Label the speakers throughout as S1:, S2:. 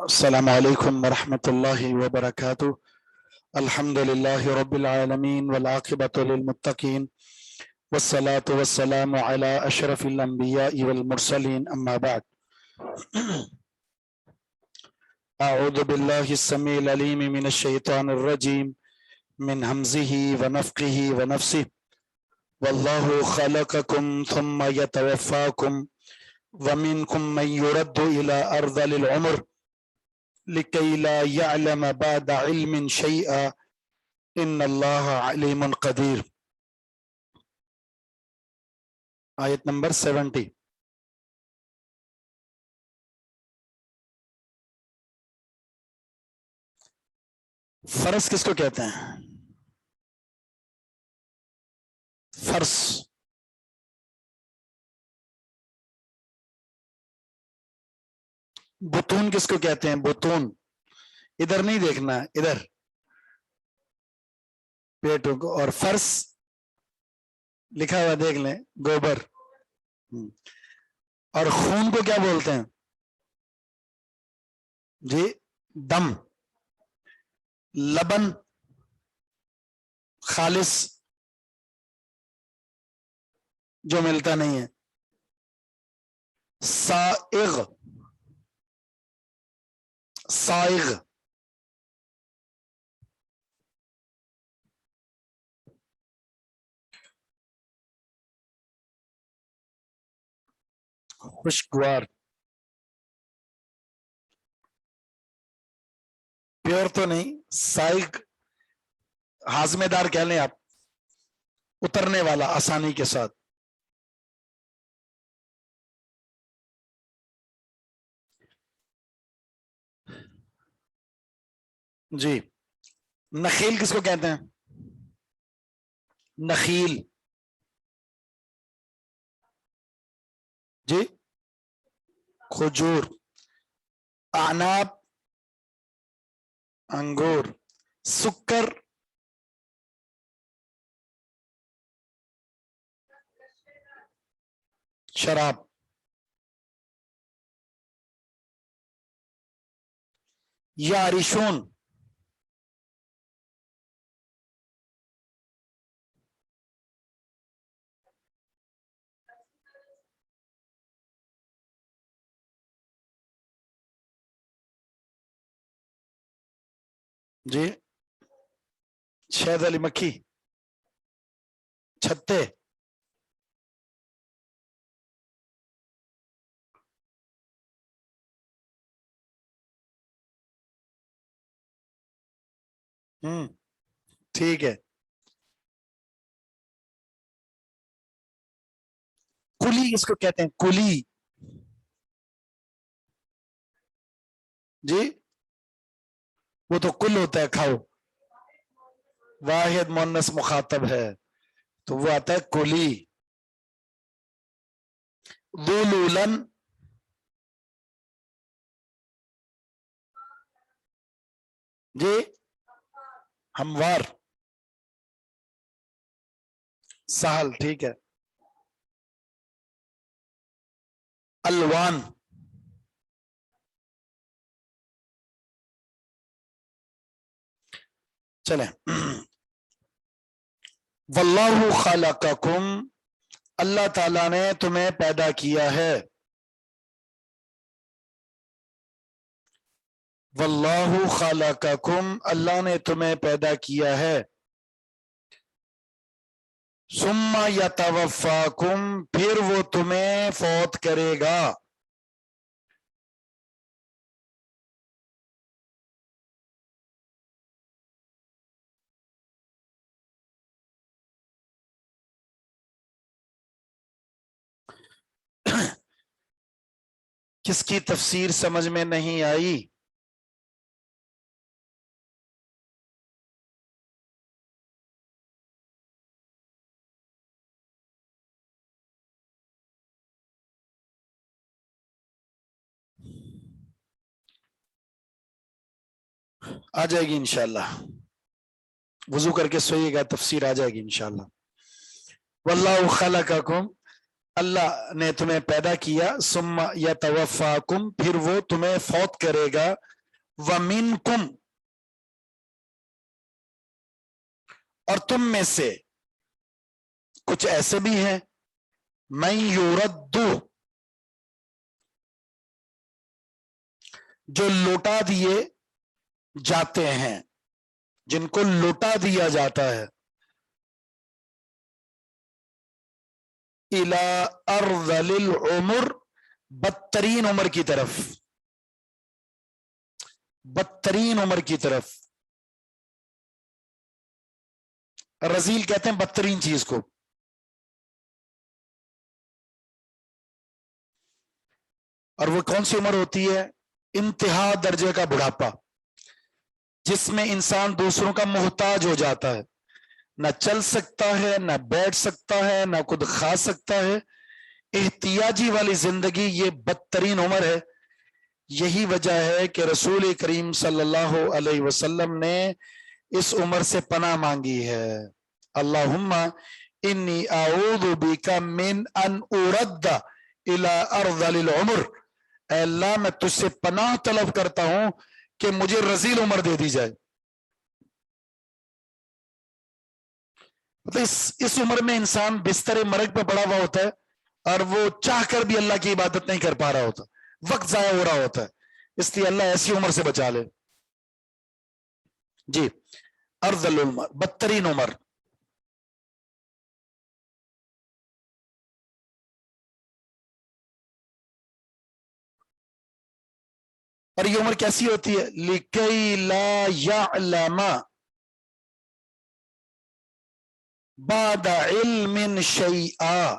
S1: السلام علیکم ورحمۃ اللہ وبرکاتہ۔ الحمد للہ رب العالمین والعاقبۃ للمتقین والصلاة والسلام علی اشرف الانبیاء والمرسلین، اما بعد۔ اعوذ باللہ السمیع العلیم من الشیطان الرجیم من ہمزہ ونفخہ ونفثہ۔ واللہ خلقکم ثم یتوفاکم ومنکم من یرد الی ارذل العمر لکی لا یعلم بعد علم شیئا ان اللہ علیم قدیر۔ آیت نمبر 70۔ فرض کس کو کہتے ہیں؟ فرض بطون کس کو کہتے ہیں؟ بطون، ادھر نہیں دیکھنا، ادھر پیٹوں کو۔ اور فرض لکھا ہوا دیکھ لیں، گوبر۔ اور خون کو کیا بولتے ہیں جی؟ دم۔ لبن خالص جو ملتا نہیں ہے، سائغ، سائغ۔ خوشگوار، پیور تو نہیں، سائغ ہاضمے دار کہہ لیں آپ، اترنے والا آسانی کے ساتھ۔ جی، نخیل کس کو کہتے ہیں؟ نخیل جی، کھجور۔ اعناب، انگور۔ سکر، شراب۔ یارشون، جی، شہد والی مکھی، چھتے۔ ٹھیک ہے۔ کلی اس کو کہتے ہیں، کلی جی، وہ تو کل ہوتا ہے، کھاؤ۔ واحد مؤنث مخاطب ہے تو وہ آتا ہے کلی۔ ذلولن، جی، ہموار، سہل، ٹھیک ہے۔ الوان، چلیں۔ واللہ خلقکم، اللہ تعالیٰ نے تمہیں پیدا کیا ہے۔ واللہ خلقکم، اللہ نے تمہیں پیدا کیا ہے۔ ثم یتوفاکم، پھر وہ تمہیں فوت کرے گا۔ کس کی تفسیر سمجھ میں نہیں آئی؟ آ جائے گی انشاءاللہ، وضو کر کے سوئیے گا، تفسیر آ جائے گی انشاءاللہ۔ واللہ خلقکم، اللہ نے تمہیں پیدا کیا ثم یتوفاکم پھر وہ تمہیں فوت کرے گا ومنکم اور تم میں سے کچھ ایسے بھی ہیں من یرد جو لوٹا دیے جاتے ہیں جن کو لوٹا دیا جاتا ہے الی ارذل العمر بدترین عمر کی طرف بدترین عمر کی طرف رزیل کہتے ہیں بدترین چیز کو اور وہ کون سی عمر ہوتی ہے انتہا درجے کا بڑھاپا جس میں انسان دوسروں کا محتاج ہو جاتا ہے نہ چل سکتا ہے نہ بیٹھ سکتا ہے نہ خود کھا سکتا ہے احتیاجی والی زندگی یہ بدترین عمر ہے یہی وجہ ہے کہ رسول کریم صلی اللہ علیہ وسلم نے اس عمر سے پناہ مانگی ہے اللہم انی اعوذ بک من ان ارد الی ارذل العمر اے اللہ میں تجھ سے پناہ طلب کرتا ہوں کہ مجھے رذیل عمر دے دی جائے مطلب اس عمر میں انسان بستر مرگ پہ پڑا ہوا ہوتا ہے اور وہ چاہ کر بھی اللہ کی عبادت نہیں کر پا رہا ہوتا وقت ضائع ہو رہا ہوتا ہے اس لیے اللہ ایسی عمر سے بچا لے جی ارذل العمر بدترین عمر اور یہ عمر کیسی ہوتی ہے لِكَيْ لَا يَعْلَمَ بَعْدَ عِلْمٍ شَيْئًا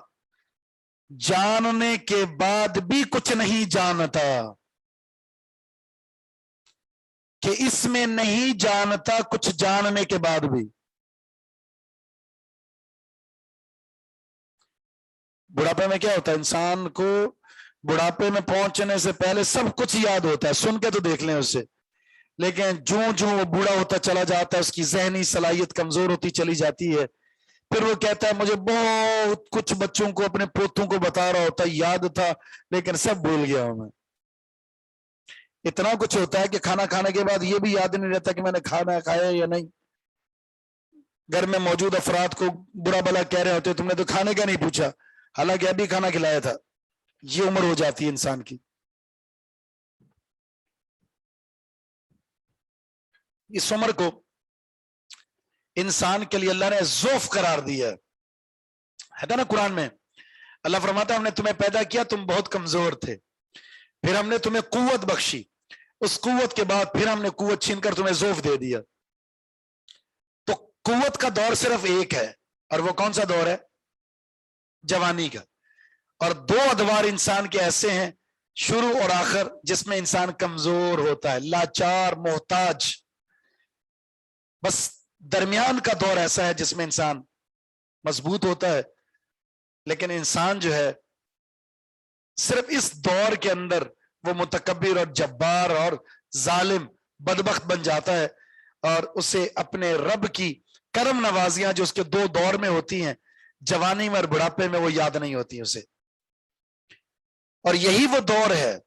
S1: جاننے کے بعد بھی کچھ نہیں جانتا کہ اس میں نہیں جانتا کچھ جاننے کے بعد بھی بڑھاپے میں کیا ہوتا ہے انسان کو بڑھاپے میں پہنچنے سے پہلے سب کچھ یاد ہوتا ہے سن کے تو دیکھ لیں اسے لیکن جو وہ بوڑھا ہوتا چلا جاتا ہے اس کی ذہنی صلاحیت کمزور ہوتی چلی جاتی ہے پھر وہ کہتا ہے مجھے بہت کچھ بچوں کو اپنے پوتوں کو بتا رہا ہوتا یاد تھا لیکن سب بھول گیا ہوں میں اتنا کچھ ہوتا ہے کہ کھانا کھانے کے بعد یہ بھی یاد نہیں رہتا کہ میں نے کھانا کھایا یا نہیں گھر میں موجود افراد کو برا بلا کہہ رہے ہوتے تم نے تو کھانے کا نہیں پوچھا حالانکہ ابھی کھانا کھلایا تھا یہ عمر ہو جاتی ہے انسان کی اس عمر کو انسان کے لیے اللہ نے ضعف قرار دیا ہے نا قرآن میں اللہ فرماتا ہے ہم نے تمہیں پیدا کیا تم بہت کمزور تھے پھر ہم نے تمہیں قوت بخشی اس قوت کے بعد پھر ہم نے قوت چھین کر تمہیں ضعف دے دیا تو قوت کا دور صرف ایک ہے اور وہ کون سا دور ہے جوانی کا اور دو ادوار انسان کے ایسے ہیں شروع اور آخر جس میں انسان کمزور ہوتا ہے لاچار محتاج بس درمیان کا دور ایسا ہے جس میں انسان مضبوط ہوتا ہے لیکن انسان جو ہے صرف اس دور کے اندر وہ متکبر اور جبار اور ظالم بدبخت بن جاتا ہے اور اسے اپنے رب کی کرم نوازیاں جو اس کے دو دور میں ہوتی ہیں جوانی میں اور بڑھاپے میں وہ یاد نہیں ہوتی اسے اور یہی وہ دور ہے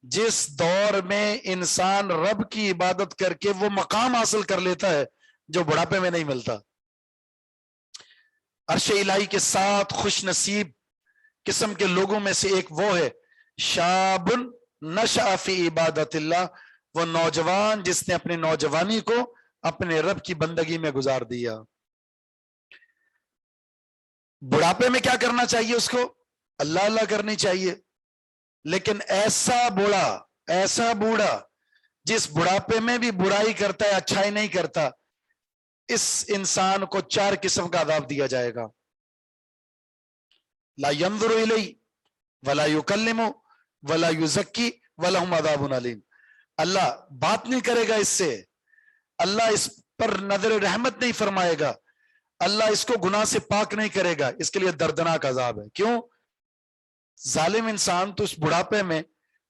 S1: جس دور میں انسان رب کی عبادت کر کے وہ مقام حاصل کر لیتا ہے جو بڑھاپے میں نہیں ملتا عرش الہی کے ساتھ خوش نصیب قسم کے لوگوں میں سے ایک وہ ہے شاب نشأ فی عبادت اللہ وہ نوجوان جس نے اپنی نوجوانی کو اپنے رب کی بندگی میں گزار دیا بڑھاپے میں کیا کرنا چاہیے اس کو اللہ اللہ کرنی چاہیے لیکن ایسا بوڑھا جس بڑھاپے میں بھی برائی کرتا ہے اچھائی نہیں کرتا اس انسان کو 4 قسم کا عذاب دیا جائے گا لا ينظر الی ولا یکلم ولا یزکی ولہم عذاب علیم اللہ بات نہیں کرے گا اس سے اللہ اس پر نظر رحمت نہیں فرمائے گا اللہ اس کو گناہ سے پاک نہیں کرے گا اس کے لیے دردناک عذاب ہے کیوں ظالم انسان تو اس بڑھاپے میں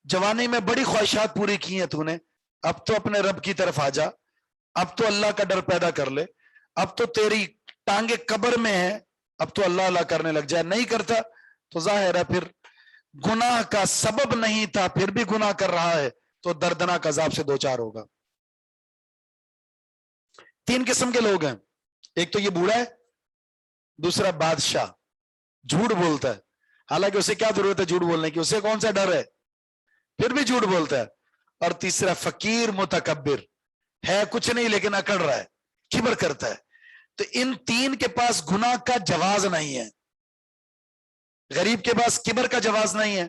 S1: جوانی میں بڑی خواہشات پوری کی ہیں تو نے اب تو اپنے رب کی طرف آ جا اب تو اللہ کا ڈر پیدا کر لے اب تو تیری ٹانگیں قبر میں ہیں اب تو اللہ اللہ کرنے لگ جائے نہیں کرتا تو ظاہر ہے پھر گناہ کا سبب نہیں تھا پھر بھی گناہ کر رہا ہے تو دردناک عذاب سے دوچار ہوگا۔ 3 قسم کے لوگ ہیں، ایک تو یہ بوڑھا ہے، دوسرا بادشاہ جھوٹ بولتا ہے، حالانکہ اسے کیا ضرورت ہے جھوٹ بولنے کی، اسے کون سا ڈر ہے پھر بھی جھوٹ بولتا ہے، اور تیسرا فقیر متکبر ہے کچھ نہیں لیکن اکڑ رہا ہے، کبر کرتا ہے۔ تو ان 3 کے پاس گناہ کا جواز نہیں ہے، غریب کے پاس کبر کا جواز نہیں ہے،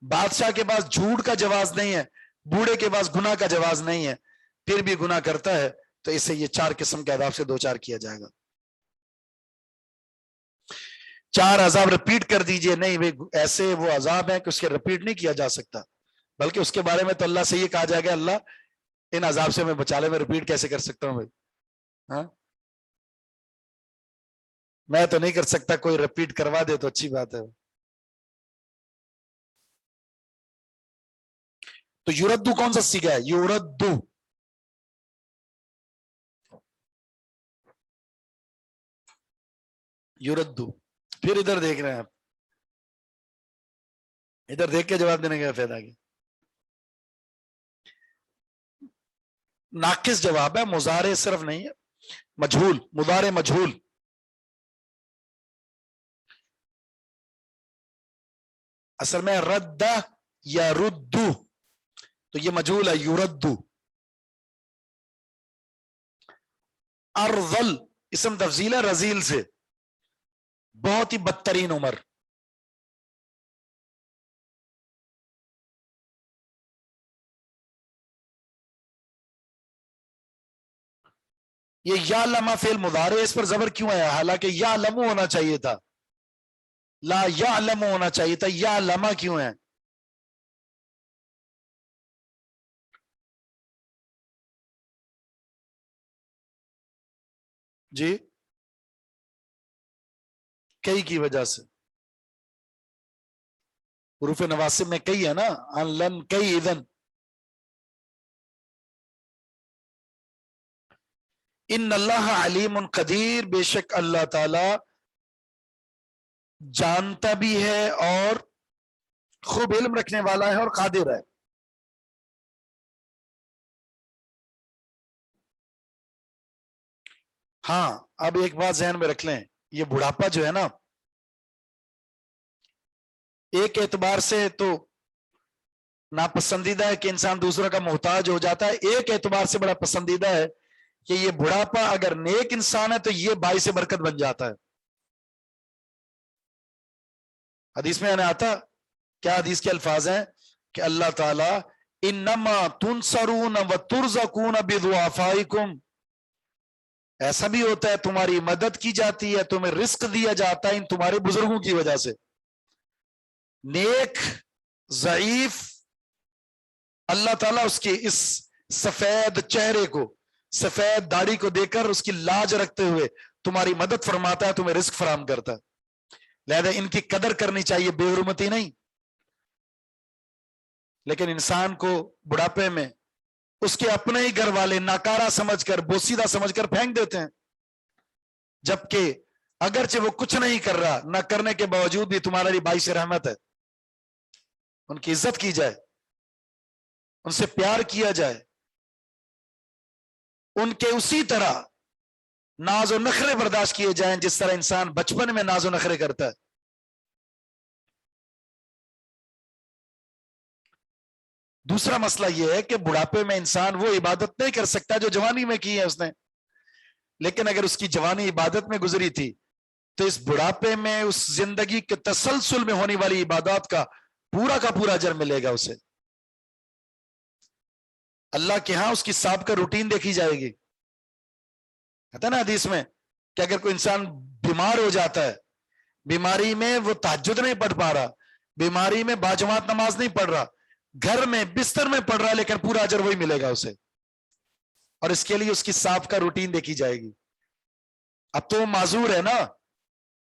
S1: بادشاہ کے پاس جھوٹ کا جواز نہیں ہے، بوڑھے کے پاس گناہ کا جواز نہیں ہے، پھر بھی گناہ کرتا ہے تو اسے یہ 4 قسم کے عذاب سے دوچار کیا جائے گا۔ 4 عذاب رپیٹ کر دیجئے، نہیں ایسے وہ عذاب ہیں کہ اس کے رپیٹ نہیں کیا جا سکتا، بلکہ اس کے بارے میں تو اللہ سے یہ کہا جائے گا اللہ ان عذاب سے میں بچا لے، میں رپیٹ کیسے کر سکتا ہوں بھائی، ہاں میں تو نہیں کر سکتا، کوئی رپیٹ کروا دے تو اچھی بات ہے۔ تو یوردو کون سا سیگا ہے؟ یوردو، یوردو۔ پھر ادھر دیکھ رہے ہیں آپ، ادھر دیکھ کے جواب دینے کا فائدہ کیا؟ ناقص جواب ہے، مضارع صرف نہیں ہے، مجہول، مضارع مجہول۔ اصل میں رد یا ردو، تو یہ مجہول ہے یوردو۔ ارذل اسم تفضیل ہے رزیل سے، بہت ہی بدترین عمر۔ یہ یا لما فعل مضارع، اس پر زبر کیوں ہے؟ حالانکہ یا لمو ہونا چاہیے تھا، لا یا لمو ہونا چاہیے تھا، یا لما کیوں ہے؟ جی کئی کی وجہ سے، حروف نواسب میں کئی ہے نا، ان لن کئی اذن۔ ان اللہ علیم قدیر، بے شک اللہ تعالی جانتا بھی ہے اور خوب علم رکھنے والا ہے اور قادر ہے۔ ہاں اب ایک بات ذہن میں رکھ لیں، یہ بڑھاپا جو ہے نا ایک اعتبار سے تو ناپسندیدہ ہے کہ انسان دوسروں کا محتاج ہو جاتا ہے، ایک اعتبار سے بڑا پسندیدہ ہے کہ یہ بڑھاپا اگر نیک انسان ہے تو یہ باعث برکت بن جاتا ہے۔ حدیث میں آتا کیا، حدیث کے الفاظ ہیں کہ اللہ تعالی انما تنصرون وترزقون بضعفائکم، ایسا بھی ہوتا ہے تمہاری مدد کی جاتی ہے، تمہیں رزق دیا جاتا ہے ان تمہارے بزرگوں کی وجہ سے۔ نیک ضعیف اللہ تعالیٰ اس کے اس سفید چہرے کو، سفید داڑھی کو دیکھ کر اس کی لاج رکھتے ہوئے تمہاری مدد فرماتا ہے، تمہیں رزق فراہم کرتا ہے، لہذا ان کی قدر کرنی چاہیے، بے حرمتی نہیں۔ لیکن انسان کو بڑھاپے میں اس کے اپنے ہی گھر والے ناکارہ سمجھ کر، بوسیدہ سمجھ کر پھینک دیتے ہیں، جبکہ اگرچہ وہ کچھ نہیں کر رہا، نہ کرنے کے باوجود بھی تمہارے لیے باعث رحمت ہے۔ ان کی عزت کی جائے، ان سے پیار کیا جائے، ان کے اسی طرح ناز و نخرے برداشت کیے جائیں جس طرح انسان بچپن میں ناز و نخرے کرتا ہے۔ دوسرا مسئلہ یہ ہے کہ بڑھاپے میں انسان وہ عبادت نہیں کر سکتا جو جوانی میں کی ہے اس نے، لیکن اگر اس کی جوانی عبادت میں گزری تھی تو اس بڑھاپے میں اس زندگی کے تسلسل میں ہونے والی عبادات کا پورا اجر ملے گا اسے۔ اللہ کے ہاں اس کی سابقہ روٹین دیکھی جائے گی۔ کہتا ہے نا حدیث میں کہ اگر کوئی انسان بیمار ہو جاتا ہے، بیماری میں وہ تہجد نہیں پڑھ پا رہا، بیماری میں باجماعت نماز نہیں پڑھ رہا، گھر میں بستر میں پڑھ رہا، لیکن پورا اجر وہی ملے گا اسے، اور اس کے لیے اس کی سابقہ روٹین دیکھی جائے گی۔ اب تو معذور ہے نا،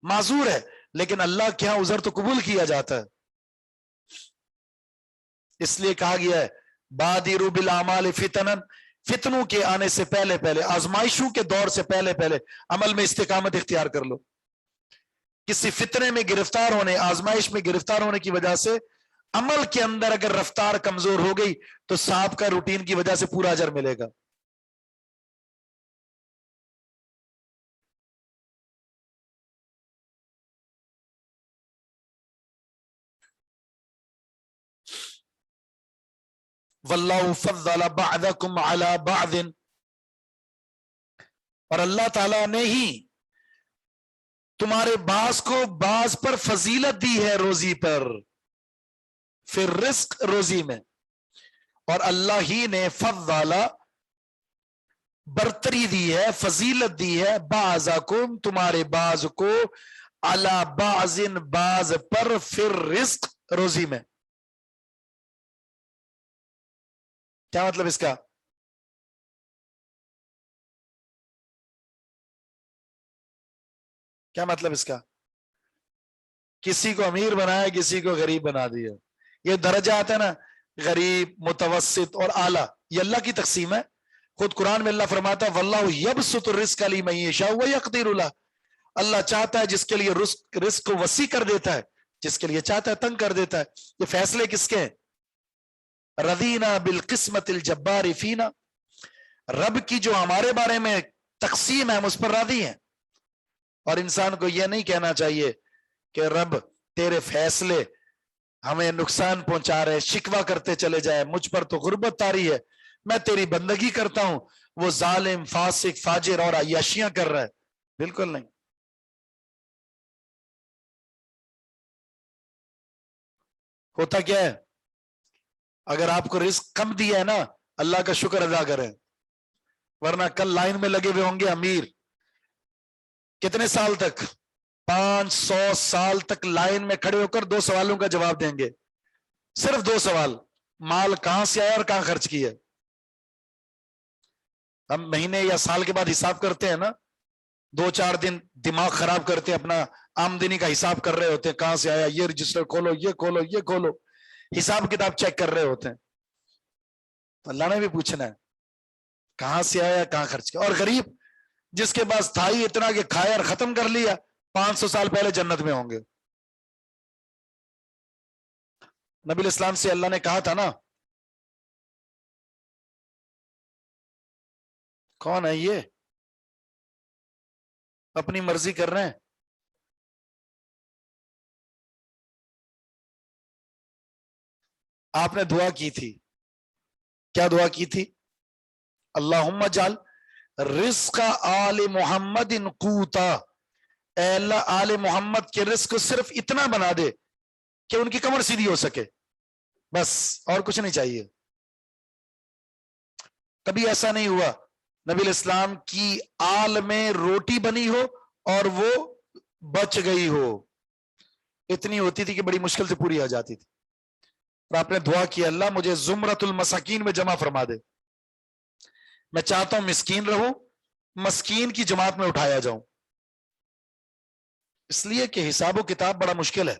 S1: معذور ہے، لیکن اللہ کے ہاں عذر تو قبول کیا جاتا ہے۔ اس لیے کہا گیا ہے بادروا بالاعمال فتنا، فتنوں کے آنے سے پہلے، آزمائشوں کے دور سے پہلے عمل میں استقامت اختیار کر لو۔ کسی فتنے میں گرفتار ہونے، آزمائش میں گرفتار ہونے کی وجہ سے عمل کے اندر اگر رفتار کمزور ہو گئی تو سابقہ روٹین کی وجہ سے پورا اجر ملے گا. واللہ فضل بعضکم علی بعض، اور اللہ تعالیٰ نے ہی تمہارے بعض کو بعض پر فضیلت دی ہے روزی پر، پھر رزق روزی میں. اور اللہ ہی نے فضل برتری دی ہے، فضیلت دی ہے، بعضکم تمہارے بعض کو، علی بعض بعض پر، پھر رزق روزی میں. کیا مطلب اس کا؟ کیا مطلب اس کا؟ کسی کو امیر بنایا، کسی کو غریب بنا دیا. یہ درجات ہے نا، غریب، متوسط اور اعلیٰ، یہ اللہ کی تقسیم ہے. خود قرآن میں اللہ فرماتا ہے واللہ یبسط الرزق لمن یشاء ویقدر له، اللہ چاہتا ہے جس کے لیے رزق کو وسیع کر دیتا ہے، جس کے لیے چاہتا ہے تنگ کر دیتا ہے. یہ فیصلے کس کے ہیں؟ رضینا بالقسمت الجبار فینا، رب کی جو ہمارے بارے میں تقسیم ہے ہم اس پر راضی ہیں. اور انسان کو یہ نہیں کہنا چاہیے کہ رب تیرے فیصلے ہمیں نقصان پہنچا رہے، شکوہ کرتے چلے جائے، مجھ پر تو غربت طاری ہے، میں تیری بندگی کرتا ہوں، وہ ظالم، فاسق، فاجر اور عیاشیاں کر رہا ہے. بالکل نہیں. ہوتا کیا ہے؟ اگر آپ کو رزق کم دیا ہے نا، اللہ کا شکر ادا کریں، ورنہ کل لائن میں لگے ہوئے ہوں گے امیر. کتنے سال تک؟ 500 سال تک لائن میں کھڑے ہو کر 2 سوالوں کا جواب دیں گے. صرف 2 سوال، مال کہاں سے آیا اور کہاں خرچ کیا. ہم مہینے یا سال کے بعد حساب کرتے ہیں نا، 2-4 دن دماغ خراب کرتے ہیں، اپنا آمدنی کا حساب کر رہے ہوتے ہیں، کہاں سے آیا، یہ رجسٹر کھولو، یہ کھولو، یہ کھولو، حساب کتاب چیک کر رہے ہوتے ہیں. اللہ نے بھی پوچھنا ہے کہاں سے آیا، کہاں خرچ کیا. اور غریب جس کے پاس تھا ہی اتنا کہ کھایا اور ختم کر لیا، 500 سال پہلے جنت میں ہوں گے. نبی الاسلام سے اللہ نے کہا تھا نا، کون ہے یہ اپنی مرضی کر رہے ہیں؟ آپ نے دعا کی تھی، کیا دعا کی تھی؟ اللہم جعل رزق آل محمد قوتا، اے اللہ آل محمد کے رزق کو صرف اتنا بنا دے کہ ان کی کمر سیدھی ہو سکے، بس، اور کچھ نہیں چاہیے. کبھی ایسا نہیں ہوا نبی الاسلام کی آل میں روٹی بنی ہو اور وہ بچ گئی ہو. اتنی ہوتی تھی کہ بڑی مشکل سے پوری آ جاتی تھی. اور آپ نے دعا کی اللہ مجھے زمرۃ المساکین میں جمع فرما دے، میں چاہتا ہوں مسکین رہوں، مسکین کی جماعت میں اٹھایا جاؤں. اس لیے کہ حساب و کتاب بڑا مشکل ہے.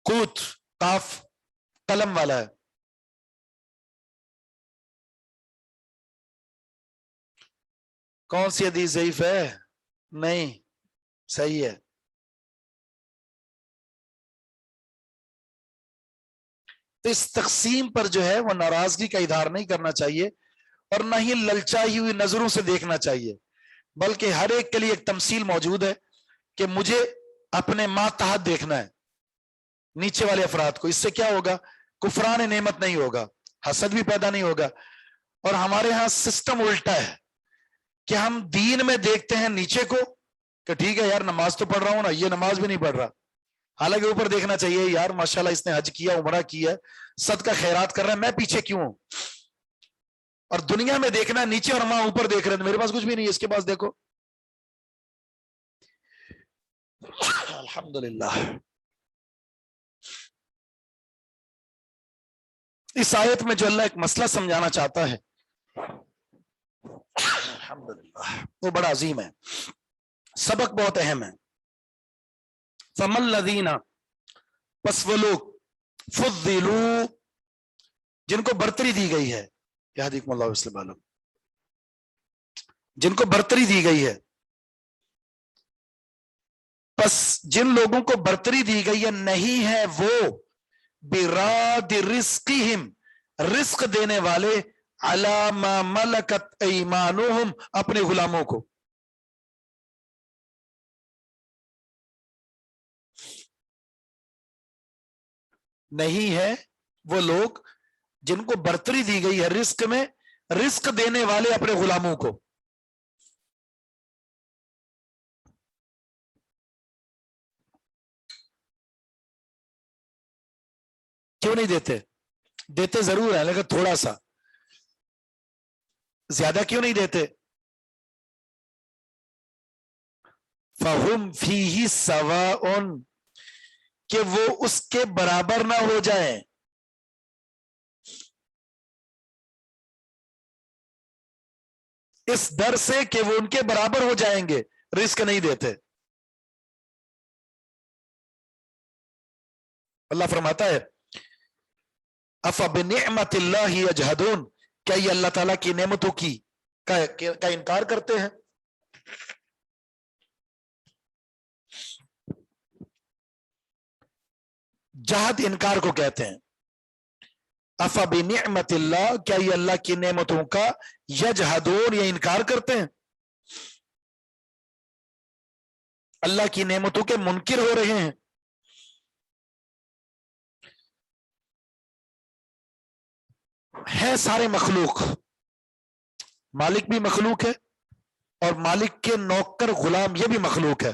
S1: قوت قاف قلم والا ہے. کون سی حدیث ضعیف ہے؟ نہیں، صحیح ہے. تو اس تقسیم پر جو ہے وہ ناراضگی کا اظہار نہیں کرنا چاہیے، اور نہ ہی للچائی ہوئی نظروں سے دیکھنا چاہیے، بلکہ ہر ایک کے لیے ایک تمثیل موجود ہے کہ مجھے اپنے ماتحت دیکھنا ہے نیچے والے افراد کو. اس سے کیا ہوگا؟ کفران نعمت نہیں ہوگا، حسد بھی پیدا نہیں ہوگا. اور ہمارے ہاں سسٹم الٹا ہے کہ ہم دین میں دیکھتے ہیں نیچے کو کہ ٹھیک ہے یار نماز تو پڑھ رہا ہوں نا، یہ نماز بھی نہیں پڑھ رہا، حالانکہ اوپر دیکھنا چاہیے یار ماشاءاللہ اس نے حج کیا، عمرہ کیا، صدقہ خیرات کر رہا ہے، میں پیچھے کیوں ہوں. اور دنیا میں دیکھنا نیچے اور ماں اوپر دیکھ رہے ہیں، میرے پاس کچھ بھی نہیں ہے، اس کے پاس دیکھو. الحمدللہ. اس آیت میں جو اللہ ایک مسئلہ سمجھانا چاہتا ہے الحمدللہ وہ بڑا عظیم ہے، سبق بہت اہم ہے. فَمَا الَّذِينَ، پس وہ لوگ، فضلوا، جن کو برتری دی گئی ہے، یہدیکم اللہ ویسلم، جن کو برتری دی گئی ہے. پس جن لوگوں کو برتری دی گئی ہے نہیں ہے وہ براد رزقہم رزق دینے والے علی ما ملکت ایمانہم اپنے غلاموں کو. نہیں ہے وہ لوگ جن کو برتری دی گئی ہے رزق میں رزق دینے والے اپنے غلاموں کو. کیوں نہیں دیتے؟ دیتے ضرور ہے لیکن تھوڑا سا. زیادہ کیوں نہیں دیتے؟ فَهُمْ فِيهِ سَوَاءٌ کہ وہ اس کے برابر نہ ہو جائیں. اس ڈر سے کہ وہ ان کے برابر ہو جائیں گے رزق نہیں دیتے. اللہ فرماتا ہے افبنعمت اللہ یجحدون کیا یہ اللہ تعالیٰ کی نعمتوں کا انکار کرتے ہیں؟ جہد انکار کو کہتے ہیں. افبنعمت اللہ کیا یہ اللہ کی نعمتوں کا یجحدون یہ انکار کرتے ہیں؟ اللہ کی نعمتوں کے منکر ہو رہے ہیں. ہے سارے مخلوق، مالک بھی مخلوق ہے اور مالک کے نوکر غلام یہ بھی مخلوق ہے.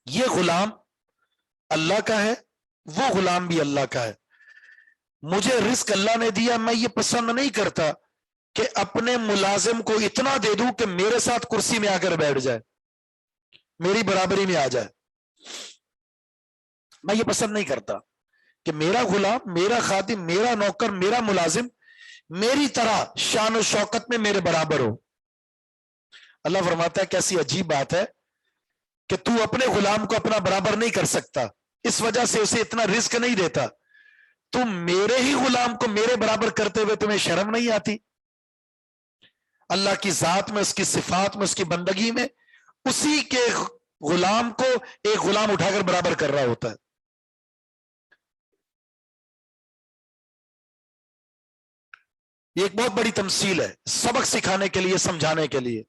S1: یہ غلام اللہ کا ہے، وہ غلام بھی اللہ کا ہے. مجھے رزق اللہ نے دیا، میں یہ پسند نہیں کرتا کہ اپنے ملازم کو اتنا دے دوں کہ میرے ساتھ کرسی میں آ کر بیٹھ جائے، میری برابری میں آ جائے. میں یہ پسند نہیں کرتا کہ میرا غلام، میرا خادم، میرا نوکر، میرا ملازم میری طرح شان و شوکت میں میرے برابر ہو. اللہ فرماتا ہے کیسی عجیب بات ہے کہ تو اپنے غلام کو اپنا برابر نہیں کر سکتا، اس وجہ سے اسے اتنا رزق نہیں دیتا. تم میرے ہی غلام کو میرے برابر کرتے ہوئے تمہیں شرم نہیں آتی؟ اللہ کی ذات میں، اس کی صفات میں، اس کی بندگی میں اسی کے غلام کو ایک غلام اٹھا کر برابر کر رہا ہوتا ہے. یہ ایک بہت بڑی تمثیل ہے، سبق سکھانے کے لیے، سمجھانے کے لیے.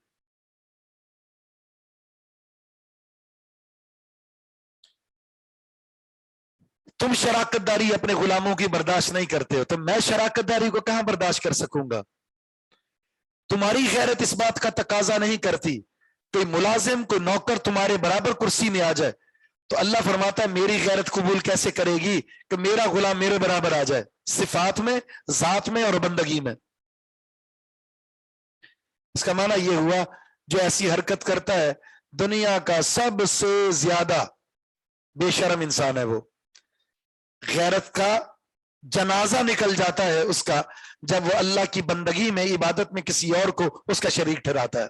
S1: تم شراکت داری اپنے غلاموں کی برداشت نہیں کرتے ہو تو میں شراکت داری کو کہاں برداشت کر سکوں گا؟ تمہاری غیرت اس بات کا تقاضا نہیں کرتی کہ ملازم کوئی نوکر تمہارے برابر کرسی میں آ جائے. تو اللہ فرماتا ہے میری غیرت قبول کیسے کرے گی کہ میرا غلام میرے برابر آ جائے، صفات میں، ذات میں اور بندگی میں. اس کا معنی یہ ہوا جو ایسی حرکت کرتا ہے دنیا کا سب سے زیادہ بے شرم انسان ہے. وہ غیرت کا جنازہ نکل جاتا ہے اس کا جب وہ اللہ کی بندگی میں، عبادت میں کسی اور کو اس کا شریک ٹھہراتا ہے.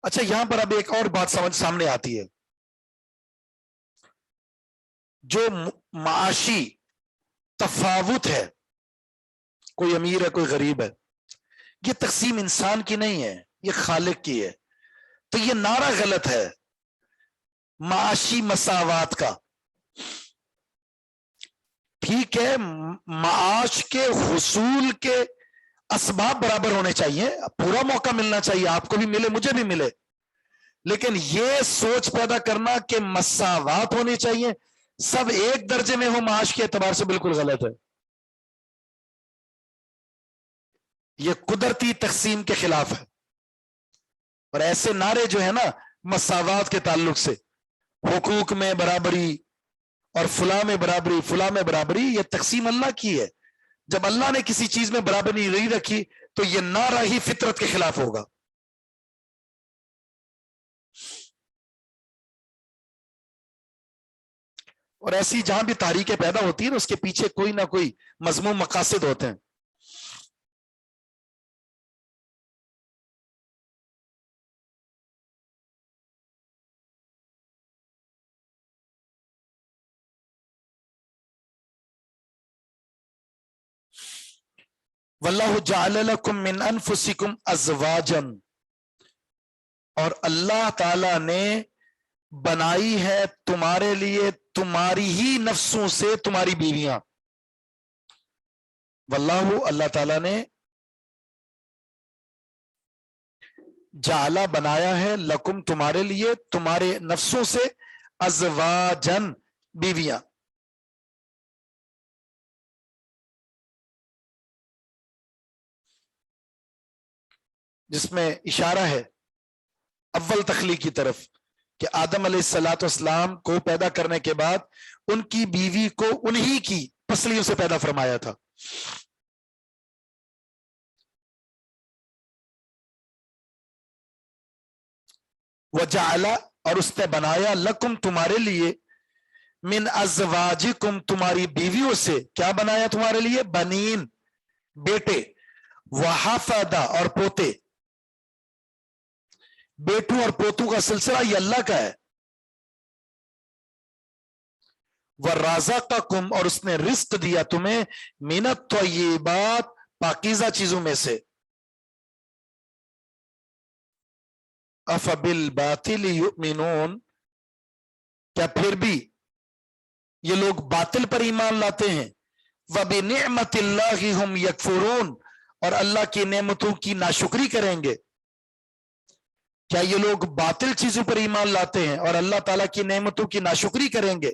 S1: اچھا یہاں پر اب ایک اور بات سمجھ سامنے آتی ہے. جو معاشی تفاوت ہے، کوئی امیر ہے کوئی غریب ہے، یہ تقسیم انسان کی نہیں ہے، یہ خالق کی ہے. تو یہ نعرہ غلط ہے معاشی مساوات کا. ٹھیک ہے معاش کے حصول کے اسباب برابر ہونے چاہیے، پورا موقع ملنا چاہیے، آپ کو بھی ملے مجھے بھی ملے، لیکن یہ سوچ پیدا کرنا کہ مساوات ہونی چاہیے، سب ایک درجے میں ہو معاش کے اعتبار سے، بالکل غلط ہے. یہ قدرتی تقسیم کے خلاف ہے. اور ایسے نعرے جو ہے نا مساوات کے تعلق سے، حقوق میں برابری اور فلاں میں برابری، فلاں میں برابری، یہ تقسیم اللہ کی ہے. جب اللہ نے کسی چیز میں برابری نہیں رکھی تو یہ نعرہ ہی فطرت کے خلاف ہوگا. اور ایسی جہاں بھی تحریکیں پیدا ہوتی ہیں اس کے پیچھے کوئی نہ کوئی مضمون مقاصد ہوتے ہیں. واللہ جعل لکم من انفسکم ازواجا، اور اللہ تعالی نے بنائی ہے تمہارے لیے تمہاری ہی نفسوں سے تمہاری بیویاں. واللہ اللہ تعالی نے جعلا بنایا ہے لکم تمہارے لیے تمہارے نفسوں سے ازواجن بیویاں. جس میں اشارہ ہے اول تخلیق کی طرف کہ آدم علیہ الصلوۃ والسلام کو پیدا کرنے کے بعد ان کی بیوی کو انہی کی پسلیوں سے پیدا فرمایا تھا. وجعل، اور اس نے بنایا لکم تمہارے لیے من ازواجکم تمہاری بیویوں سے کیا بنایا تمہارے لیے؟ بنین بیٹے، وحفدہ اور پوتے. بیٹوں اور پوتوں کا سلسلہ یہ اللہ کا ہے. وَرَزَقَكُمْ، اور اس نے رزق دیا تمہیں مِنَ الطَّيِّبَاتِ پاکیزہ چیزوں میں سے. أَفَبِالْبَاطِلِ يُؤْمِنُونَ، کیا پھر بھی یہ لوگ باطل پر ایمان لاتے ہیں؟ وَبِنِعْمَةِ اللَّهِ هُمْ يَكْفُرُونَ، اور اللہ کی نعمتوں کی ناشکری کریں گے. کیا یہ لوگ باطل چیزوں پر ایمان لاتے ہیں اور اللہ تعالیٰ کی نعمتوں کی ناشکری کریں گے؟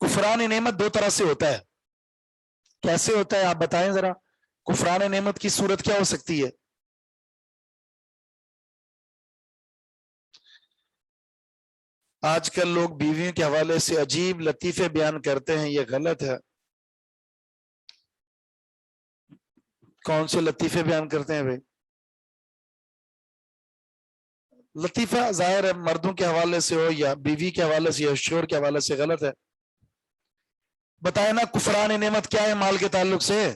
S1: کفران نعمت دو طرح سے ہوتا ہے. کیسے ہوتا ہے آپ بتائیں ذرا؟ کفران نعمت کی صورت کیا ہو سکتی ہے؟ آج کل لوگ بیویوں کے حوالے سے عجیب لطیفے بیان کرتے ہیں، یہ غلط ہے. کون سے لطیفے بیان کرتے ہیں بھائی؟ لطیفہ ظاہر ہے مردوں کے حوالے سے ہو یا بیوی کے حوالے سے یا شوہر کے حوالے سے غلط ہے. بتائیں نا کفران نعمت کیا ہے مال کے تعلق سے؟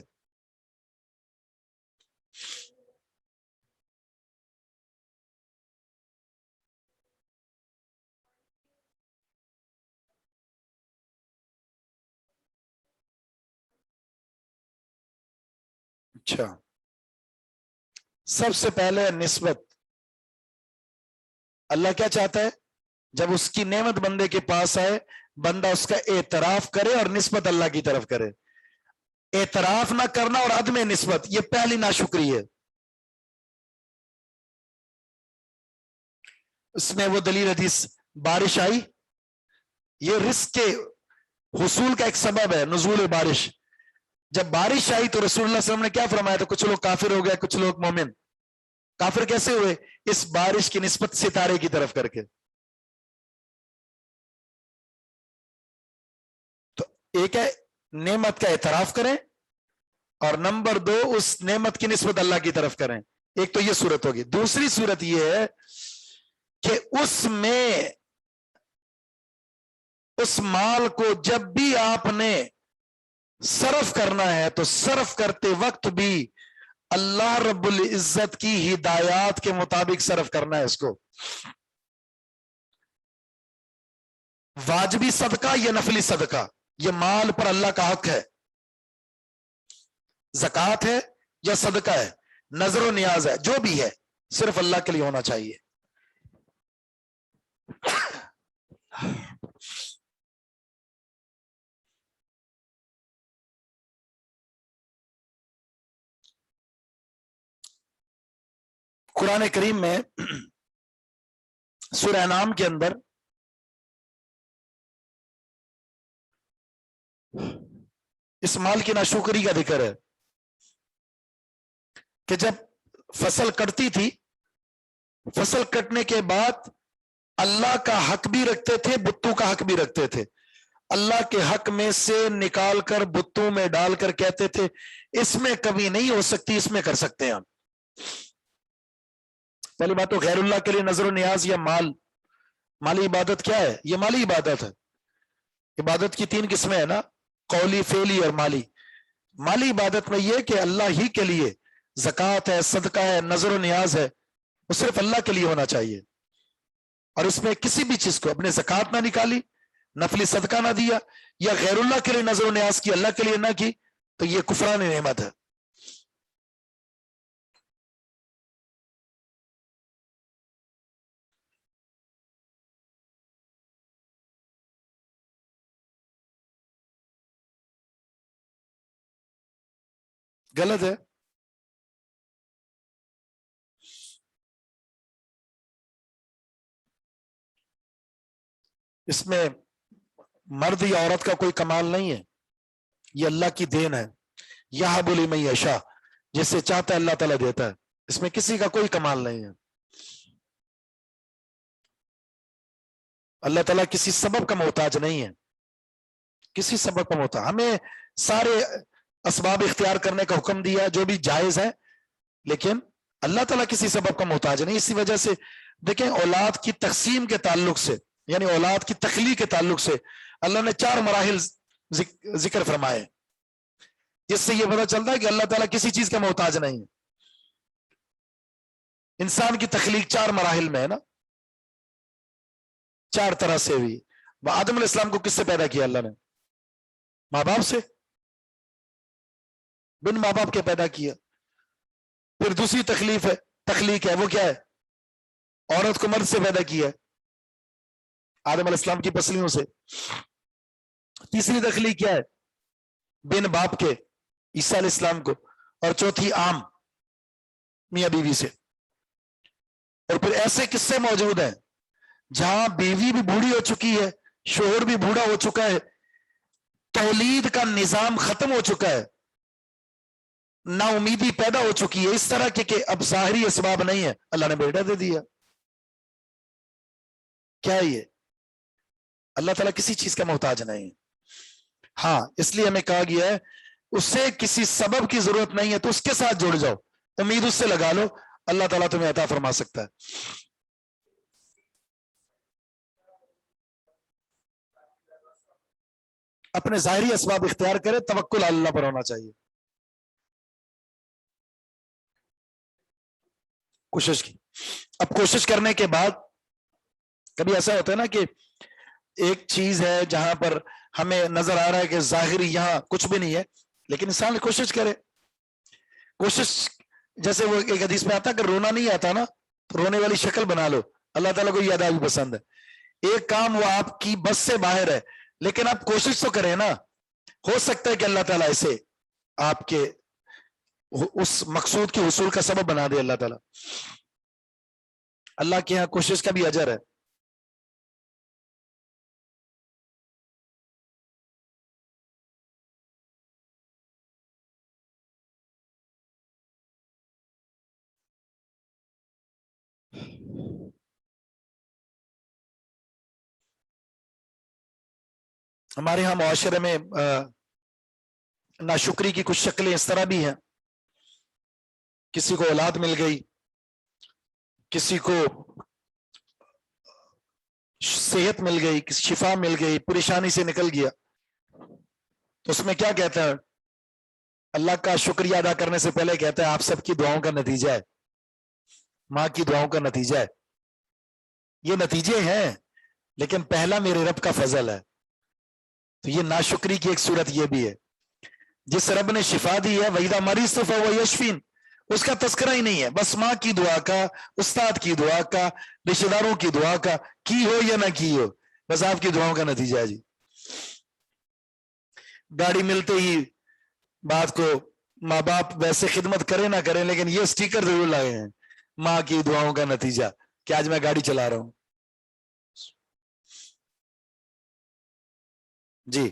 S1: اچھا، سب سے پہلے نسبت. اللہ کیا چاہتا ہے؟ جب اس کی نعمت بندے کے پاس آئے بندہ اس کا اعتراف کرے اور نسبت اللہ کی طرف کرے. اعتراف نہ کرنا اور عدم نسبت یہ پہلی ناشکری ہے. اس میں وہ دلیل حدیث بارش آئی، یہ رزق کے حصول کا ایک سبب ہے، نزول بارش. جب بارش آئی تو رسول اللہ صلی اللہ علیہ وسلم نے کیا فرمایا تھا؟ کچھ لوگ کافر ہو گئے کچھ لوگ مومن. کافر کیسے ہوئے؟ اس بارش کی نسبت ستارے کی طرف کر کے. تو ایک ہے نعمت کا اعتراف کریں اور نمبر دو اس نعمت کی نسبت اللہ کی طرف کریں. ایک تو یہ صورت ہوگی. دوسری صورت یہ ہے کہ اس میں اس مال کو جب بھی آپ نے صرف کرنا ہے تو صرف کرتے وقت بھی اللہ رب العزت کی ہدایات کے مطابق صرف کرنا ہے. اس کو واجبی صدقہ یا نفلی صدقہ، یہ مال پر اللہ کا حق ہے. زکوٰۃ ہے یا صدقہ ہے، نظر و نیاز ہے، جو بھی ہے صرف اللہ کے لیے ہونا چاہیے. قرآن کریم میں سورہ انعام کے اندر اس مال کی ناشکری کا ذکر ہے کہ جب فصل کٹتی تھی، فصل کٹنے کے بعد اللہ کا حق بھی رکھتے تھے بتوں کا حق بھی رکھتے تھے. اللہ کے حق میں سے نکال کر بتوں میں ڈال کر کہتے تھے اس میں کبھی نہیں ہو سکتی، اس میں کر سکتے ہیں ہم. پہلی بات تو غیر اللہ کے لیے نظر و نیاز یا مالی عبادت کیا ہے؟ یہ مالی عبادت ہے. عبادت کی تین قسمیں ہیں نا، قولی، فعلی اور مالی. مالی عبادت میں یہ کہ اللہ ہی کے لیے زکوٰۃ ہے، صدقہ ہے، نظر و نیاز ہے، وہ صرف اللہ کے لیے ہونا چاہیے. اور اس میں کسی بھی چیز کو اپنے زکوٰۃ نہ نکالی، نفلی صدقہ نہ دیا یا غیر اللہ کے لیے نظر و نیاز کی، اللہ کے لیے نہ کی، تو یہ کفران نعمت ہے۔ غلط ہے۔ اس میں مرد یا عورت کا کوئی کمال نہیں ہے، یہ اللہ کی دین ہے۔ یہب لمن یشاء، جسے چاہتا ہے اللہ تعالیٰ دیتا ہے، اس میں کسی کا کوئی کمال نہیں ہے۔ اللہ تعالیٰ کسی سبب کا محتاج نہیں ہے، کسی سبب کا محتاج۔ ہمیں سارے اسباب اختیار کرنے کا حکم دیا جو بھی جائز ہے، لیکن اللہ تعالیٰ کسی سبب کا محتاج نہیں۔ اسی وجہ سے دیکھیں، اولاد کی تقسیم کے تعلق سے، یعنی اولاد کی تخلیق کے تعلق سے اللہ نے 4 مراحل ذکر فرمائے، جس سے یہ پتہ چلتا ہے کہ اللہ تعالیٰ کسی چیز کا محتاج نہیں ہے۔ انسان کی تخلیق 4 مراحل میں ہے نا، 4 طرح سے ہوئی۔ آدم علیہ السلام کو کس سے پیدا کیا اللہ نے؟ ماں باپ سے، بن ماں باپ کے پیدا کیا۔ پھر دوسری تخلیق ہے وہ کیا ہے؟ عورت کو مرد سے پیدا کیا ہے، آدم علیہ السلام کی پسلیوں سے۔ تیسری تخلیق کیا ہے؟ بن باپ کے، عیسیٰ علیہ السلام کو۔ اور چوتھی عام، میاں بیوی سے۔ اور پھر ایسے قصے موجود ہیں جہاں بیوی بھی بوڑھی ہو چکی ہے، شوہر بھی بوڑھا ہو چکا ہے، تولید کا نظام ختم ہو چکا ہے، نا امیدی پیدا ہو چکی ہے، اس طرح کے کہ اب ظاہری اسباب نہیں ہے، اللہ نے بیٹا دے دیا۔ کیا ہے یہ؟ اللہ تعالیٰ کسی چیز کا محتاج نہیں ہے۔ ہاں، اس لیے ہمیں کہا گیا ہے اسے کسی سبب کی ضرورت نہیں ہے تو اس کے ساتھ جڑ جاؤ، امید اس سے لگا لو، اللہ تعالیٰ تمہیں عطا فرما سکتا ہے۔ اپنے ظاہری اسباب اختیار کرے، توکل اللہ پر ہونا چاہیے۔ کوشش کی، اب کوشش کرنے کے بعد کبھی ایسا ہوتا ہے نا کہ ایک چیز ہے جہاں پر ہمیں نظر آ رہا ہے کہ ظاہری یہاں کچھ بھی نہیں ہے، لیکن انسان کوشش کرے۔ کوشش جیسے وہ ایک حدیث میں آتا ہے کہ رونا نہیں آتا نا، تو رونے والی شکل بنا لو، اللہ تعالیٰ کو یہ ادا بھی پسند ہے۔ ایک کام وہ آپ کی بس سے باہر ہے، لیکن آپ کوشش تو کریں نا، ہو سکتا ہے کہ اللہ تعالیٰ اسے آپ کے اس مقصود کے حصول کا سبب بنا دے۔ اللہ تعالیٰ، اللہ کے یہاں کوشش کا بھی اجر ہے۔ ہمارے ہاں معاشرے میں ناشکری کی کچھ شکلیں اس طرح بھی ہیں، کسی کو اولاد مل گئی، کسی کو صحت مل گئی، کسی شفا مل گئی، پریشانی سے نکل گیا، تو اس میں کیا کہتا ہے؟ اللہ کا شکریہ ادا کرنے سے پہلے کہتا ہے آپ سب کی دعاؤں کا نتیجہ ہے، ماں کی دعاؤں کا نتیجہ ہے۔ یہ نتیجے ہیں، لیکن پہلا میرے رب کا فضل ہے۔ تو یہ ناشکری کی ایک صورت یہ بھی ہے، جس رب نے شفا دی ہے، وَإِذَا مَرِضْتُ فَهُوَ يَشْفِينِ، اس کا تذکرہ ہی نہیں ہے، بس ماں کی دعا کا، استاد کی دعا کا، رشتہ داروں کی دعا کا، کی ہو یا نہ کی ہو، بس آپ کی دعاؤں کا نتیجہ ہے۔ جی، گاڑی ملتے ہی بات کو ماں باپ ویسے خدمت کرے نہ کریں، لیکن یہ سٹیکر ضرور لائے ہیں، ماں کی دعاؤں کا نتیجہ، کہ آج میں گاڑی چلا رہا ہوں۔ جی،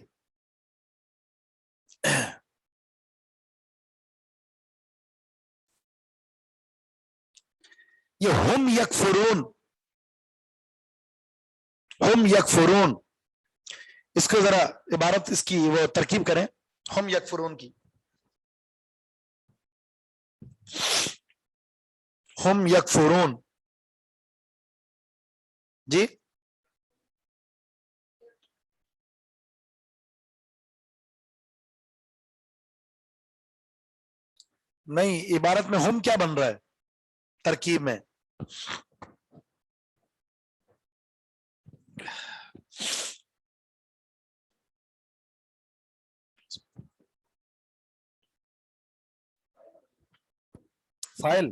S1: یہ ہم یکفرون، ہم یکفرون، اس کو ذرا عبارت اس کی وہ ترکیب کریں، ہم یکفرون کی، ہم یکفرون۔ جی، نہیں، عبارت میں ہم کیا بن رہا ہے ترکیب میں؟ فائل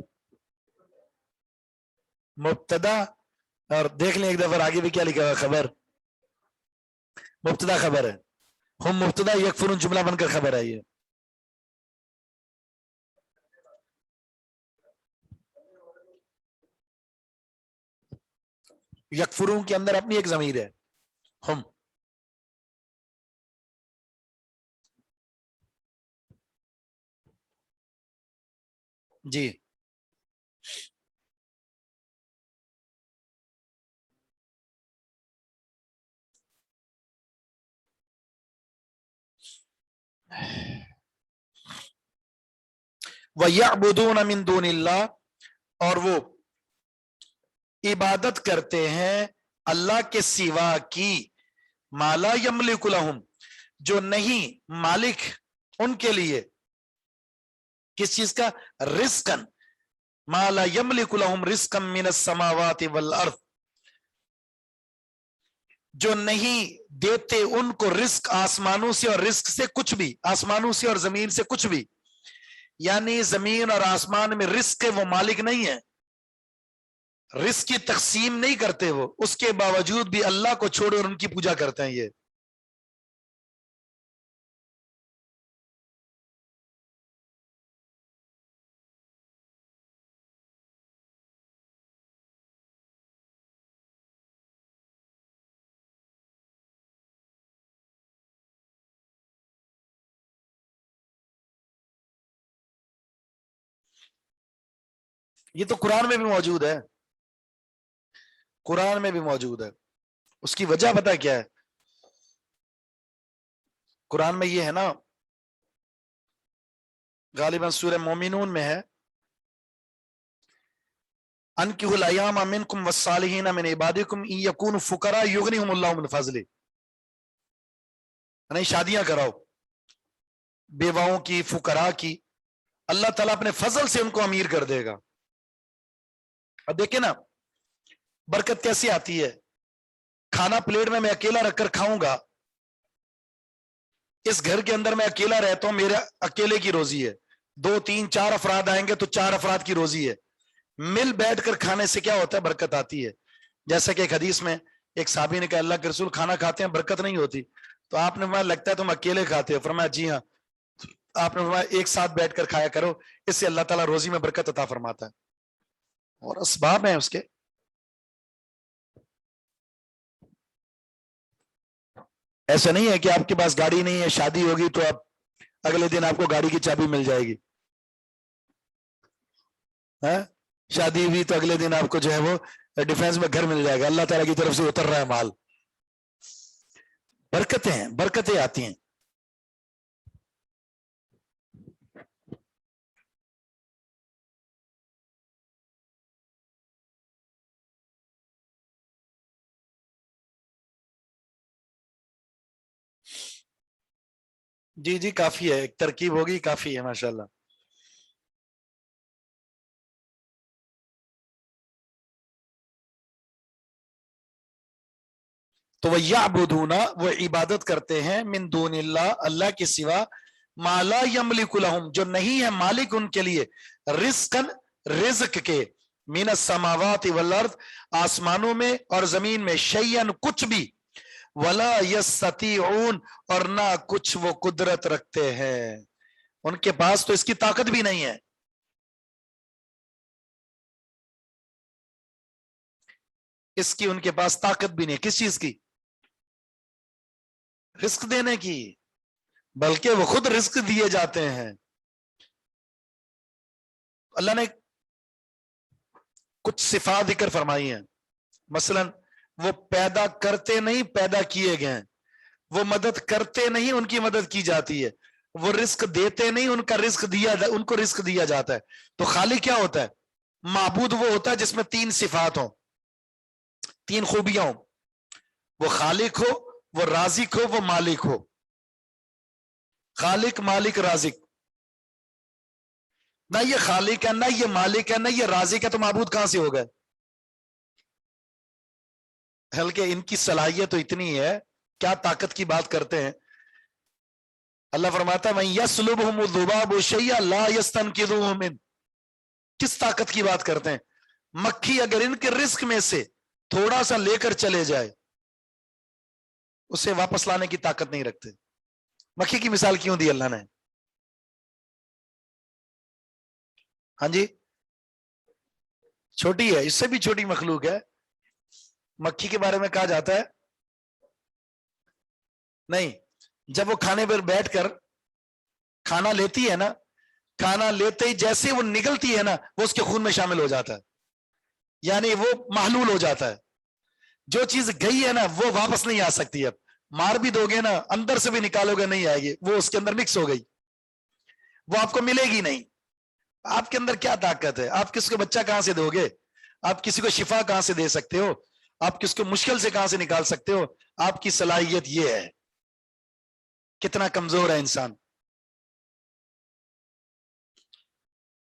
S1: مبتدا، اور دیکھ لیں ایک دفعہ آگے بھی کیا لکھا ہوا خبر، مبتدا خبر ہے، ہم مبتدا یکفرون جملہ بن کر خبر ہے یہ. یکفرون کے اندر اپنی ایک ضمیر ہے ہم. جی وَيَعْبُدُونَ مِن دُونِ اللَّهِ، اور وہ عبادت کرتے ہیں اللہ کے سوا کی، ما لا یملک لہم، جو نہیں مالک ان کے لیے، کس چیز کا، رزقن، ما لا یملک لہم رزقا من السماوات والارض، جو نہیں دیتے ان کو رزق آسمانوں سے اور رزق سے کچھ بھی، آسمانوں سے اور زمین سے کچھ بھی، یعنی زمین اور آسمان میں رزق کے وہ مالک نہیں ہے، رزق کی تقسیم نہیں کرتے وہ، اس کے باوجود بھی اللہ کو چھوڑ اور ان کی پوجا کرتے ہیں. یہ تو قرآن میں بھی موجود ہے، قرآن میں بھی موجود ہے. اس کی وجہ پتہ کیا ہے؟ قرآن میں یہ ہے نا، غالباً سورہ مومنون میں ہے، انکحوا الایام منکم والصالحین من عبادکم ان یکونوا فقراء یغنیہم اللہ من فضلہ، یعنی شادیاں کراؤ بیواؤں کی، فقراء کی، اللہ تعالیٰ اپنے فضل سے ان کو امیر کر دے گا. اب دیکھیں نا برکت کیسی آتی ہے، کھانا پلیٹ میں اکیلا رکھ کر کھاؤں گا، اس گھر کے اندر میں اکیلا رہتا ہوں، میرے اکیلے کی روزی ہے، 2 3 4 افراد آئیں گے تو 4 افراد کی روزی ہے. مل بیٹھ کر کھانے سے کیا ہوتا ہے، برکت آتی ہے. جیسا کہ ایک حدیث میں ایک صحابی نے کہا اللہ کے رسول کھانا کھاتے ہیں برکت نہیں ہوتی، تو آپ نے فرمایا لگتا ہے تم اکیلے کھاتے ہو، فرمایا جی ہاں. آپ نے فرمایا ایک ساتھ بیٹھ کر کھایا کرو، اس سے اللہ تعالیٰ روزی میں برکت عطا فرماتا ہے، اور اسباب ہیں اس کے. ایسا نہیں ہے کہ آپ کے پاس گاڑی نہیں ہے، شادی ہوگی تو آپ اگلے دن آپ کو گاڑی کی چابی مل جائے گی، شادی ہوئی تو اگلے دن آپ کو جو ہے وہ ڈیفینس میں گھر مل جائے گا، اللہ تعالیٰ کی طرف سے اتر رہا ہے مال. برکتیں ہیں، برکتیں آتی ہیں. جی جی کافی ہے، ایک ترکیب ہوگی کافی ہے ماشاءاللہ. تو وہ یعبدون، وہ عبادت کرتے ہیں، من دون اللہ، اللہ کے سوا، ما لا یملک لہم، جو نہیں ہے مالک ان کے لیے، رزقن، رزق کے، من السماوات والارض، آسمانوں میں اور زمین میں، شیئن، کچھ بھی، ولا یستطیعون، اور نہ کچھ وہ قدرت رکھتے ہیں، ان کے پاس تو اس کی طاقت بھی نہیں ہے. اس کی ان کے پاس طاقت بھی نہیں، کس چیز کی، رزق دینے کی، بلکہ وہ خود رزق دیے جاتے ہیں. اللہ نے کچھ صفات ذکر فرمائی ہیں، مثلا وہ پیدا کرتے نہیں، پیدا کیے گئے ہیں، وہ مدد کرتے نہیں، ان کی مدد کی جاتی ہے، وہ رزق دیتے نہیں، ان کا رزق دیا، ان کو رزق دیا جاتا ہے. تو خالق کیا ہوتا ہے، معبود وہ ہوتا ہے جس میں 3 صفات ہوں، 3 خوبیاں ہوں، وہ خالق ہو، وہ رازق ہو، وہ مالک ہو. خالق، مالک، رازق. نہ یہ خالق ہے، نہ یہ مالک ہے، نہ یہ رازق ہے، تو معبود کہاں سے ہو گئے؟ بلکہ ان کی صلاحیت تو اتنی ہے، کیا طاقت کی بات کرتے ہیں. اللہ فرماتا ہے وَإِن يَسْلُبْهُمُ الذُّبَابُ شَيْئًا لَا يَسْتَنْقِذُوهُ مِنْهُ، کس طاقت کی بات کرتے ہیں؟ مکھی اگر ان کے رزق میں سے تھوڑا سا لے کر چلے جائے اسے واپس لانے کی طاقت نہیں رکھتے. مکھی کی مثال کیوں دی اللہ نے؟ ہاں جی چھوٹی ہے، اس سے بھی چھوٹی مخلوق ہے. مکھی کے بارے میں کہا جاتا ہے نہیں، جب وہ کھانے پر بیٹھ کر کھانا لیتی ہے نا، کھانا لیتے ہی جیسے وہ نگلتی ہے نا وہ اس کے خون میں شامل ہو جاتا ہے، یعنی وہ محلول ہو جاتا ہے. جو چیز گئی ہے نا وہ واپس نہیں آ سکتی. اب مار بھی دو گے نا، اندر سے بھی نکالو گے نہیں آئے گی، وہ اس کے اندر مکس ہو گئی، وہ آپ کو ملے گی نہیں. آپ کے اندر کیا طاقت ہے؟ آپ کس کو بچہ کہاں سے دو گے؟ آپ کسی کو شفا کہاں سے دے سکتے ہو؟ آپ کس کو مشکل سے کہاں سے نکال سکتے ہو؟ آپ کی صلاحیت یہ ہے. کتنا کمزور ہے انسان.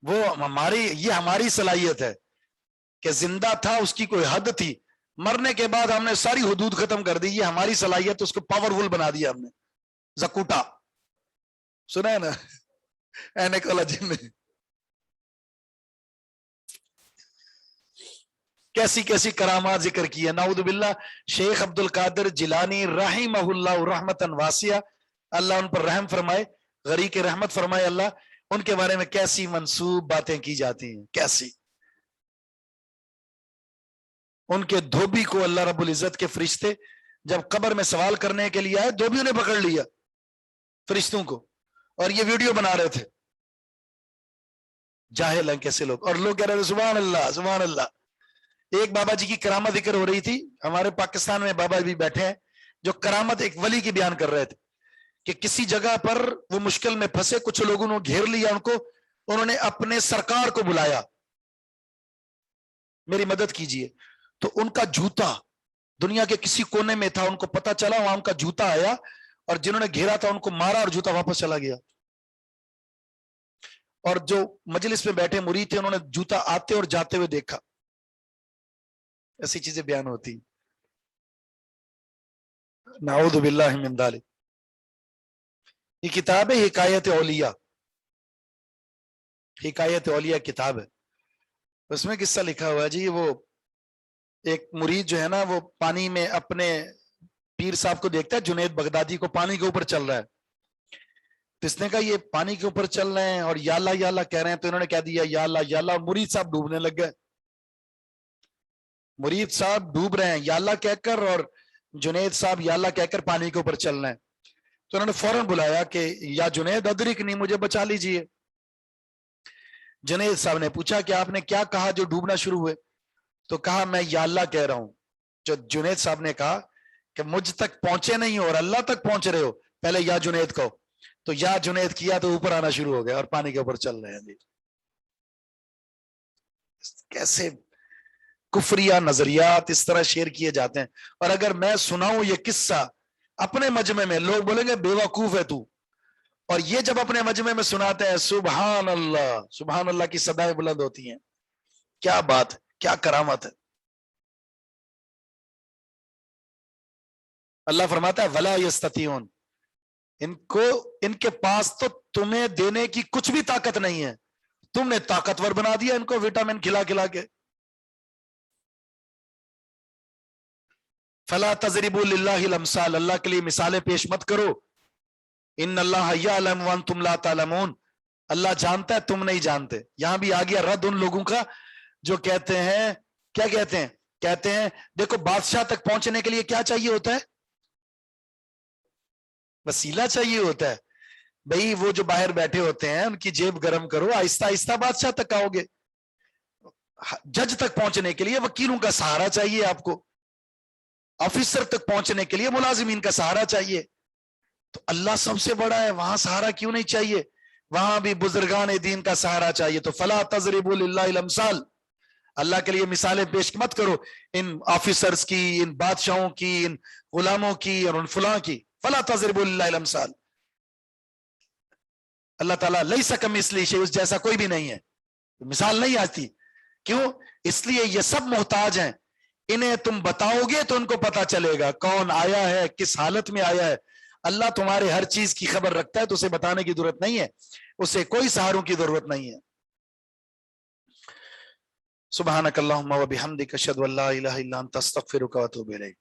S1: وہ یہ ہماری صلاحیت ہے کہ زندہ تھا اس کی کوئی حد تھی، مرنے کے بعد ہم نے ساری حدود ختم کر دی. یہ ہماری صلاحیت، اس کو پاورفل بنا دیا ہم نے. زکوٹا سنا ہے نا؟ اینک والا جن نے کیسی کیسی کرامات ذکر کی ہے. نعوذ باللہ. شیخ عبد القادر جیلانی رحمہ اللہ رحمتاً واسعہ، اللہ ان پر رحم فرمائے، غریق رحمت فرمائے اللہ. ان کے بارے میں کیسی منسوب باتیں کی جاتی ہیں، کیسی. ان کے دھوبی کو اللہ رب العزت کے فرشتے جب قبر میں سوال کرنے کے لیے آئے، دھوبیوں نے پکڑ لیا فرشتوں کو، اور یہ ویڈیو بنا رہے تھے. جاہل ہیں کیسے لوگ. اور لوگ کہہ رہے تھے سبحان اللہ سبحان اللہ. ایک بابا جی کی کرامت ذکر ہو رہی تھی، ہمارے پاکستان میں بابا بھی بیٹھے ہیں جو کرامت ایک ولی کی بیان کر رہے تھے کہ کسی جگہ پر وہ مشکل میں پھنسے، کچھ لوگوں نے گھیر لیا ان کو، انہوں نے اپنے سرکار کو بلایا میری مدد کیجئے. تو ان کا جوتا دنیا کے کسی کونے میں تھا، ان کو پتا چلا، وہاں ان کا جوتا آیا اور جنہوں نے گھیرا تھا ان کو مارا اور جوتا واپس چلا گیا. اور جو مجلس میں بیٹھے مرید تھے انہوں نے جوتا آتے اور جاتے ہوئے دیکھا. ایسی چیزیں بیان ہوتی. نعوذ باللہ من ذالک. یہ کتاب ہے حکایت اولیاء، حکایت اولیاء کتاب ہے. اس میں قصہ لکھا ہوا ہے جی. وہ ایک مرید جو ہے نا وہ پانی میں اپنے پیر صاحب کو دیکھتا ہے، جنید بغدادی کو پانی کے اوپر چل رہا ہے. تو اس نے کہا یہ پانی کے اوپر چل رہے ہیں اور یا اللہ کہہ رہے ہیں، تو انہوں نے کہہ دیا یا اللہ، اور مرید صاحب ڈوبنے لگ گئے. مرید صاحب ڈوب رہے ہیں یا اللہ کہہ کر، اور جنید صاحب یا اللہ کہہ کر پانی کے اوپر چل رہے ہیں. تو انہوں نے فوراً بلایا کہ یا جنید ادرک نہیں، مجھے بچا لیجئے. جنید صاحب نے پوچھا کہ آپ نے کیا کہا جو ڈوبنا شروع ہوئے؟ تو کہا میں یا اللہ کہہ رہا ہوں. جو جنید صاحب نے کہا کہ مجھ تک پہنچے نہیں ہو اور اللہ تک پہنچ رہے ہو، پہلے یا جنید کہو. تو یا جنید کیا تو اوپر آنا شروع ہو گیا اور پانی کے اوپر چل رہے ہیں. کیسے کفریہ نظریات اس طرح شیئر کیے جاتے ہیں. اور اگر میں سناؤں یہ قصہ اپنے مجمع میں، لوگ بولیں گے بے وقوف ہے تو. اور یہ جب اپنے مجمع میں سناتے ہیں سبحان اللہ کی صدائیں بلند ہوتی ہیں. کیا بات، کیا کرامت ہے. اللہ فرماتا ہے ولا یستطیعون، ان کے پاس تو تمہیں دینے کی کچھ بھی طاقت نہیں ہے، تم نے طاقتور بنا دیا ان کو وٹامن کھلا کھلا کے. فلا تضربوا للہ الامثال، اللہ کے لیے مثالیں پیش مت کرو. ان اللہ یعلم وانتم لا تعلمون، اللہ جانتا ہے تم نہیں جانتے. یہاں بھی آ گیا رد ان لوگوں کا جو کہتے ہیں، کیا کہتے ہیں دیکھو بادشاہ تک پہنچنے کے لیے کیا چاہیے ہوتا ہے؟ وسیلہ چاہیے ہوتا ہے. بھئی وہ جو باہر بیٹھے ہوتے ہیں ان کی جیب گرم کرو، آہستہ آہستہ بادشاہ تک آؤ گے. جج تک پہنچنے کے لیے وکیلوں کا سہارا چاہیے آپ کو، آفیسر تک پہنچنے کے لیے ملازمین کا سہارا چاہیے. تو اللہ سب سے بڑا ہے، وہاں سہارا کیوں نہیں چاہیے؟ وہاں بھی بزرگان دین کا سہارا چاہیے. تو فلا تضربوا للہ الامثال، اللہ کے لیے مثالیں پیش مت کرو ان آفیسرز کی، ان بادشاہوں کی، ان غلاموں کی اور ان فلاں کی. فلا تضربوا للہ الامثال. اللہ تعالیٰ لیس کمثلہ شیء، اس جیسا کوئی بھی نہیں ہے، مثال نہیں آتی. کیوں؟ اس لیے یہ سب محتاج ہیں. انہیں تم بتاؤ گے تو ان کو پتا چلے گا کون آیا ہے، کس حالت میں آیا ہے. اللہ تمہارے ہر چیز کی خبر رکھتا ہے تو اسے بتانے کی ضرورت نہیں ہے، اسے کوئی سہاروں کی ضرورت نہیں ہے. سبحانک اللہم و بحمدک اشہد ان لا الہ الا انت استغفرک و اتوب الیک.